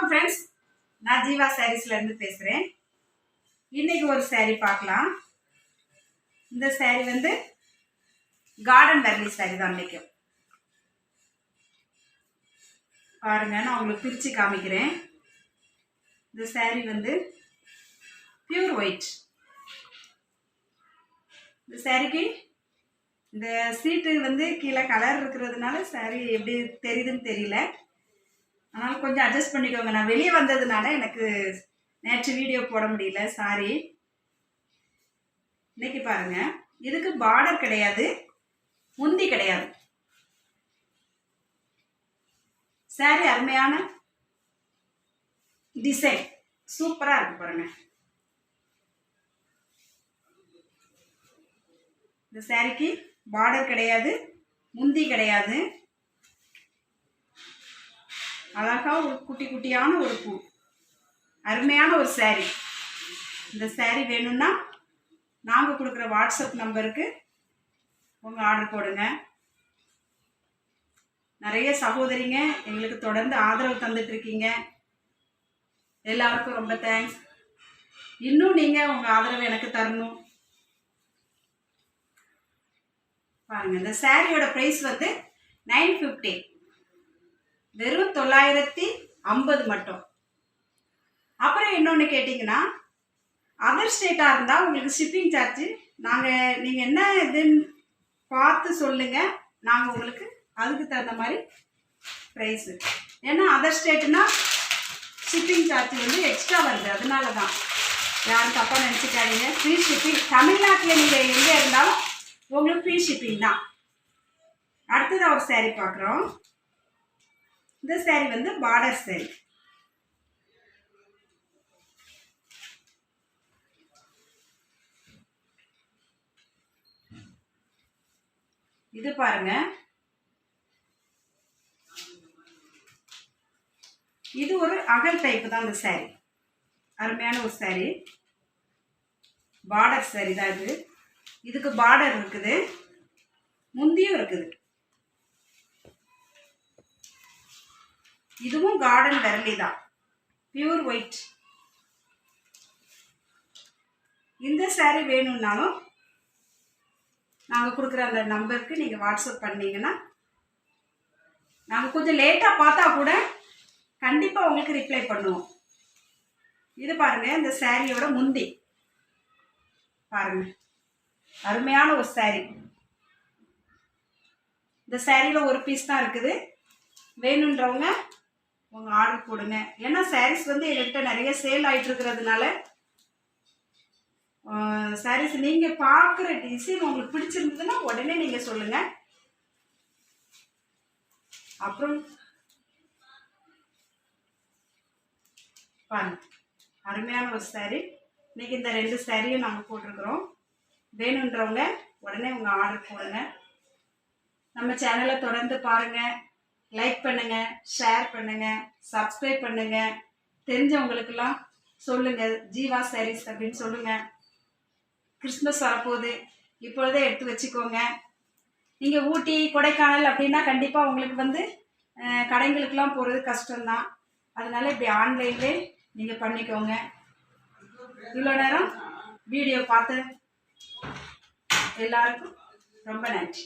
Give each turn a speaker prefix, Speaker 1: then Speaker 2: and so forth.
Speaker 1: வணக்கம் ஃப்ரெண்ட்ஸ், நான் ஜீவா சாரீஸ்லேருந்து பேசுகிறேன். இன்றைக்கி ஒரு சாரீ பார்க்கலாம். இந்த சாரீ வந்து கார்டன் வெர்லி சாரீ தான். இன்றைக்கும் பாருங்கள், நான் உங்களுக்கு பிரித்து காமிக்கிறேன். இந்த சாரீ வந்து பியூர் ஒயிட். இந்த சாரீக்கு இந்த சீட்டு வந்து கீழே கலர் இருக்கிறதுனால சாரீ எப்படி தெரியுதுன்னு தெரியல. அதனால் கொஞ்சம் அட்ஜஸ்ட் பண்ணிக்கோங்க. நான் வெளியே வந்ததுனால எனக்கு நேற்று வீடியோ போட முடியல, சாரி. இன்னைக்கு பாருங்க, இதுக்கு பார்டர் கிடையாது, முந்தி கிடையாது. சாரி அருமையான டிசைன், சூப்பரா இருக்கு பாருங்க. இந்த சாரிக்கு பார்டர் கிடையாது, முந்தி கிடையாது. அழகா ஒரு குட்டி குட்டியான ஒரு பூ, அருமையான ஒரு சாரீ. இந்த சாரீ வேணும்னா நாங்கள் கொடுக்குற வாட்ஸ்அப் நம்பருக்கு உங்கள் ஆர்டர் போடுங்க. நிறைய சகோதரிங்க எங்களுக்கு தொடர்ந்து ஆதரவு தந்துட்டு இருக்கீங்க. எல்லாருக்கும் ரொம்ப தேங்க்ஸ். இன்னும் நீங்கள் உங்கள் ஆதரவு எனக்கு தரணும். பாருங்க, இந்த சாரியோட ப்ரைஸ் வந்து 950, வெறும் 950 மட்டும். அப்புறம் இன்னொன்று கேட்டிங்கன்னா, அதர் ஸ்டேட்டாக இருந்தால் உங்களுக்கு ஷிப்பிங் சார்ஜ் நீங்கள் என்ன இதுன்னு பார்த்து சொல்லுங்கள், நாங்கள் உங்களுக்கு அதுக்கு தகுந்த மாதிரி ப்ரைஸு. ஏன்னா அதர் ஸ்டேட்டுனா ஷிப்பிங் சார்ஜ் வந்து எக்ஸ்ட்ரா வருது, அதனால தான். யாரும் தப்பாக நினச்சிக்காதீங்க. Free shipping. தமிழ்நாட்டில் நீங்கள் எங்கே இருந்தாலும் உங்களுக்கு ஃப்ரீ ஷிப்பிங் தான். அடுத்ததாக ஒரு சாரீ பார்க்குறோம். இந்த சாரீ வந்து பார்டர் சாரீ. இது பாருங்க, இது ஒரு அகல் டைப் தான். இந்த சாரீ அருமையான ஒரு சாரீ, பார்டர் சாரீ தான் இது. இதுக்கு பார்டர் இருக்குது, முந்தியும் இருக்குது. இதுவும் கார்டன் வெர்லி தான், பியூர் ஒயிட். இந்த சாரீ வேணும்னாலும் நாங்கள் கொடுக்குற அந்த நம்பருக்கு நீங்கள் வாட்ஸ்அப் பண்ணீங்கன்னா, நாங்கள் கொஞ்சம் லேட்டாக பார்த்தா கூட கண்டிப்பாக உங்களுக்கு ரிப்ளை பண்ணுவோம். இது பாருங்கள், இந்த சாரியோட முந்தி பாருங்கள், அருமையான ஒரு சாரீ. இந்த சாரியில் ஒரு பீஸ் தான் இருக்குது. வேணுன்றவங்க உங்கள் ஆர்டர் போடுங்க. ஏன்னா சாரீஸ் வந்து எங்கள்கிட்ட நிறைய சேல் ஆகிட்டு இருக்கிறதுனால சாரீஸ் நீங்கள் பார்க்குற டிசைன் உங்களுக்கு பிடிச்சிருந்ததுன்னா உடனே நீங்கள் சொல்லுங்கள். அப்புறம் பாருங்க, அருமையான ஒரு சாரீ. இன்னைக்கு இந்த 2 சாரியும் நாங்கள் போட்டிருக்கிறோம். வேணுன்றவங்க உடனே உங்கள் ஆர்டர் போடுங்க. நம்ம சேனலை தொடர்ந்து பாருங்கள், லைக் பண்ணுங்கள், ஷேர் பண்ணுங்கள், சப்ஸ்கிரைப் பண்ணுங்கள். தெரிஞ்சவங்களுக்கெல்லாம் சொல்லுங்கள், ஜீவா சாரீஸ் அப்படின்னு சொல்லுங்கள். கிறிஸ்மஸ் வரப்போகுது, இப்பொழுதே எடுத்து வச்சுக்கோங்க. நீங்கள் ஊட்டி கொடைக்கானல் அப்படின்னா கண்டிப்பாக உங்களுக்கு வந்து கடைங்களுக்கெல்லாம் போகிறது கஷ்டம்தான். அதனால இப்படி ஆன்லைன்லேயே நீங்கள் பண்ணிக்கோங்க. இவ்வளோ நேரம் வீடியோ பார்த்து எல்லாருக்கும் ரொம்ப நன்றி.